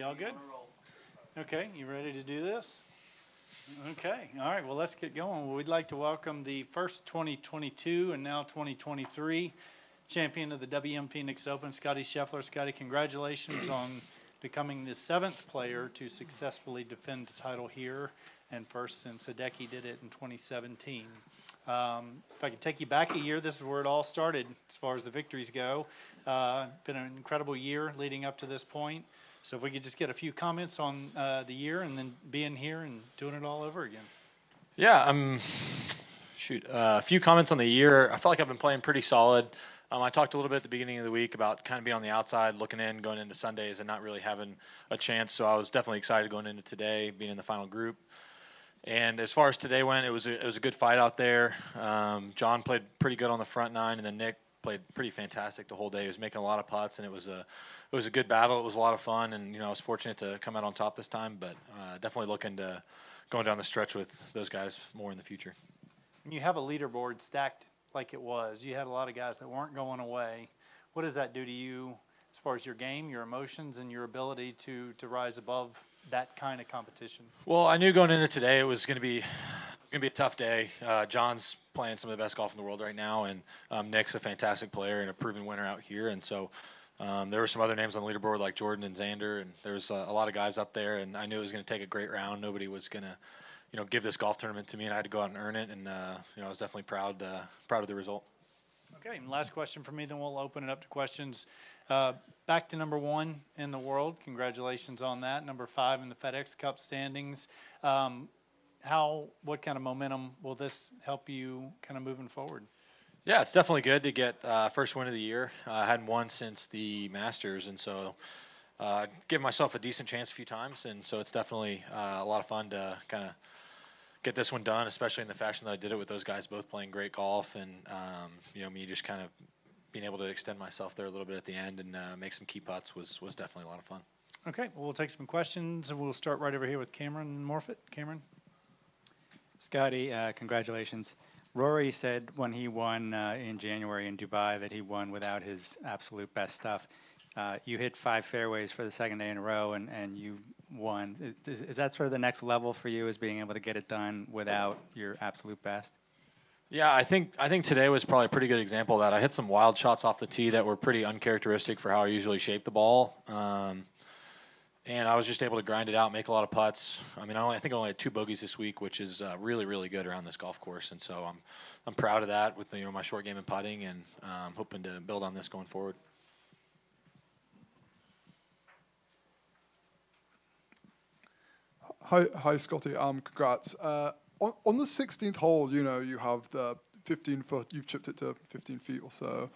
We all good? Okay, you ready to do this? Okay, all right, well, let's get going. Well, we'd like to welcome the first 2022 and now 2023 champion of the WM Phoenix Open, Scottie Scheffler. Scottie, congratulations on becoming the 7th player to successfully defend the title here, and first since Hideki did it in 2017. If I could take you back a year, this is where it all started as far as the victories go. Been an incredible year leading up to this point. So if we could just get a few comments on the year and then being here and doing it all over again. Yeah, a few comments on the year. I felt like I've been playing pretty solid. I talked a little bit at the beginning of the week about kind of being on the outside, looking in, going into Sundays, and not really having a chance. So I was definitely excited going into today, being in the final group. And as far as today went, it was a good fight out there. John played pretty good on the front nine, and then Nick played pretty fantastic the whole day. He was making a lot of putts, and it was a good battle. It was a lot of fun, and I was fortunate to come out on top this time. But definitely looking to going down the stretch with those guys more in the future. When you have a leaderboard stacked like it was, you had a lot of guys that weren't going away. What does that do to you as far as your game, your emotions, and your ability to rise above that kind of competition? Well, I knew going into today it was going to be a tough day. John's playing some of the best golf in the world right now, and Nick's a fantastic player and a proven winner out here. And so there were some other names on the leaderboard like Jordan and Xander, and there's a lot of guys up there. And I knew it was going to take a great round. Nobody was going to, give this golf tournament to me, and I had to go out and earn it. And I was definitely proud of the result. Okay, and last question for me, then we'll open it up to questions. Back to number 1 in the world. Congratulations on that. Number 5 in the FedExCup standings. What kind of momentum will this help you kind of moving forward? Yeah, it's definitely good to get first win of the year. I hadn't won since the Masters, and so give myself a decent chance a few times, and so it's definitely a lot of fun to kind of get this one done, especially in the fashion that I did it with those guys both playing great golf, and me just kind of being able to extend myself there a little bit at the end and make some key putts was definitely a lot of fun. Okay, well, we'll take some questions, and we'll start right over here with Cameron Morfitt. Cameron? Scottie, congratulations. Rory said when he won in January in Dubai that he won without his absolute best stuff. You hit 5 fairways for the second day in a row, and you won. Is that sort of the next level for you, is being able to get it done without your absolute best? Yeah, I think today was probably a pretty good example of that. I hit some wild shots off the tee that were pretty uncharacteristic for how I usually shape the ball. And I was just able to grind it out, make a lot of putts. I mean, I think I only had 2 bogeys this week, which is really, really good around this golf course. And so I'm proud of that with my short game and putting, and hoping to build on this going forward. Hi, Scottie. Congrats. On the 16th hole, you have the 15-foot. You've chipped it to 15 feet or so.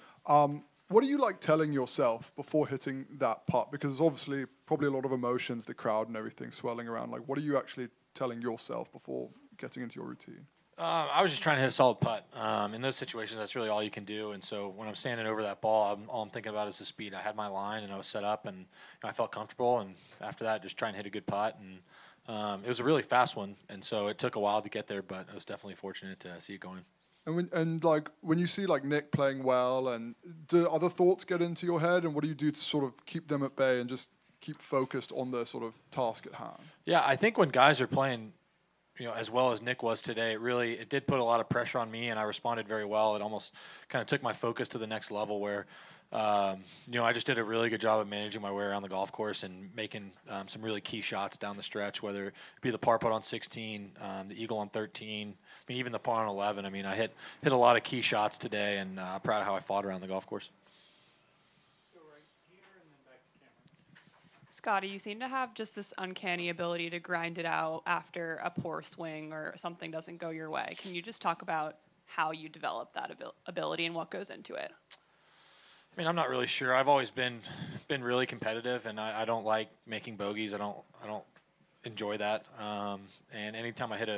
What are you telling yourself before hitting that putt? Because there's obviously probably a lot of emotions, the crowd and everything swelling around. What are you actually telling yourself before getting into your routine? I was just trying to hit a solid putt. In those situations, that's really all you can do. And so when I'm standing over that ball, all I'm thinking about is the speed. I had my line, and I was set up, and I felt comfortable. And after that, just trying to hit a good putt. And it was a really fast one, and so it took a while to get there, but I was definitely fortunate to see it going. And when you see Nick playing well, and do other thoughts get into your head, and what do you do to sort of keep them at bay and just keep focused on the sort of task at hand? Yeah, I think when guys are playing, as well as Nick was today, it did put a lot of pressure on me, and I responded very well. It almost kind of took my focus to the next level where, I just did a really good job of managing my way around the golf course and making some really key shots down the stretch, whether it be the par putt on 16, the eagle on 13, even the par on 11. I hit a lot of key shots today, and I'm proud of how I fought around the golf course. Go right here and then back to Cameron. Scottie, you seem to have just this uncanny ability to grind it out after a poor swing or something doesn't go your way. Can you just talk about how you develop that ability and what goes into it? I'm not really sure. I've always been really competitive, and I don't like making bogeys. I don't enjoy that. And anytime I hit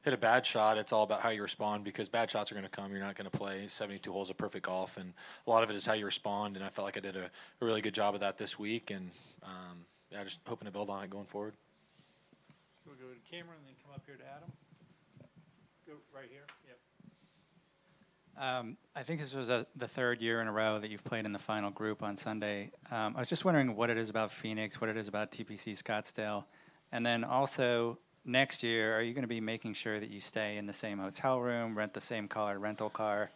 a bad shot, it's all about how you respond, because bad shots are going to come. You're not going to play 72 holes of perfect golf, and a lot of it is how you respond. And I felt like I did a really good job of that this week, and just hoping to build on it going forward. We'll go to Cameron and then come up here to Adam. Go right here. Yep. I think this was the third year in a row that you've played in the final group on Sunday. I was just wondering what it is about Phoenix, what it is about TPC Scottsdale, and then also next year, are you going to be making sure that you stay in the same hotel room, rent the same colored rental car,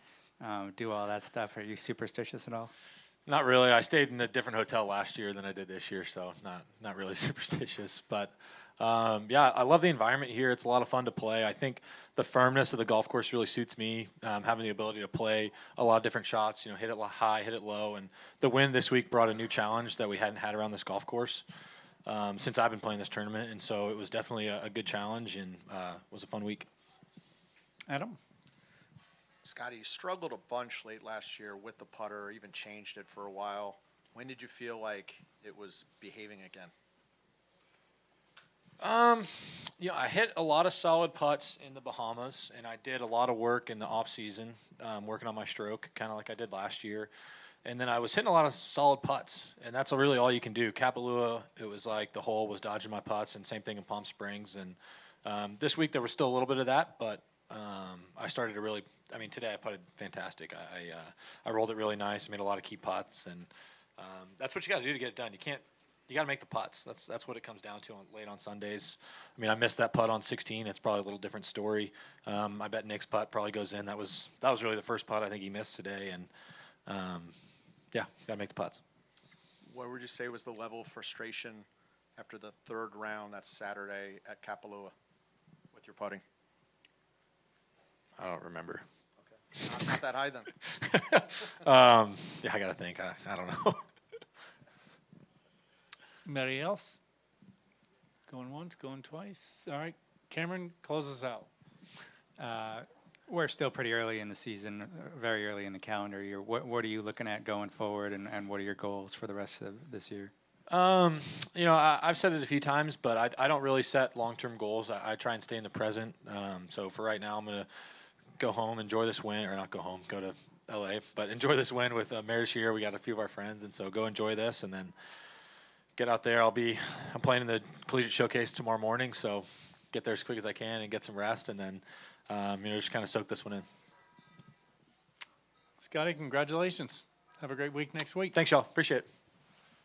do all that stuff? Are you superstitious at all? Not really. I stayed in a different hotel last year than I did this year, so not really superstitious. But yeah, I love the environment here. It's a lot of fun to play. I think the firmness of the golf course really suits me. Having the ability to play a lot of different shots, hit it high, hit it low, and the win this week brought a new challenge that we hadn't had around this golf course since I've been playing this tournament, and so it was definitely a good challenge and was a fun week. Adam? Scottie, you struggled a bunch late last year with the putter, even changed it for a while. When did you feel like it was behaving again? I hit a lot of solid putts in the Bahamas, and I did a lot of work in the off season, working on my stroke, kind of like I did last year. And then I was hitting a lot of solid putts, and that's really all you can do. Kapalua, it was like the hole was dodging my putts, and same thing in Palm Springs. And this week there was still a little bit of that, but I started to really. Today I putted fantastic. I rolled it really nice, made a lot of key putts, and that's what you got to do to get it done. You got to make the putts. That's what it comes down to late on Sundays. I missed that putt on 16. It's probably a little different story. I bet Nick's putt probably goes in. That was really the first putt I think he missed today, and yeah, got to make the putts. What would you say was the level of frustration after the third round that Saturday at Kapalua with your putting? I don't remember. Okay, not that high then. Yeah, I got to think. I don't know. Anybody else? Going once, going twice. All right, Cameron, close us out. We're still pretty early in the season, very early in the calendar year. What are you looking at going forward, and what are your goals for the rest of this year? I've said it a few times, but I don't really set long-term goals. I try and stay in the present. So for right now, I'm going to go home, enjoy this win, or not go home, go to LA, but enjoy this win with Marriage here. We got a few of our friends, and so go enjoy this, and then get out there. I'm playing in the Collegiate Showcase tomorrow morning, so get there as quick as I can and get some rest, and then just kind of soak this one in. Scottie, congratulations. Have a great week next week. Thanks, y'all. Appreciate it.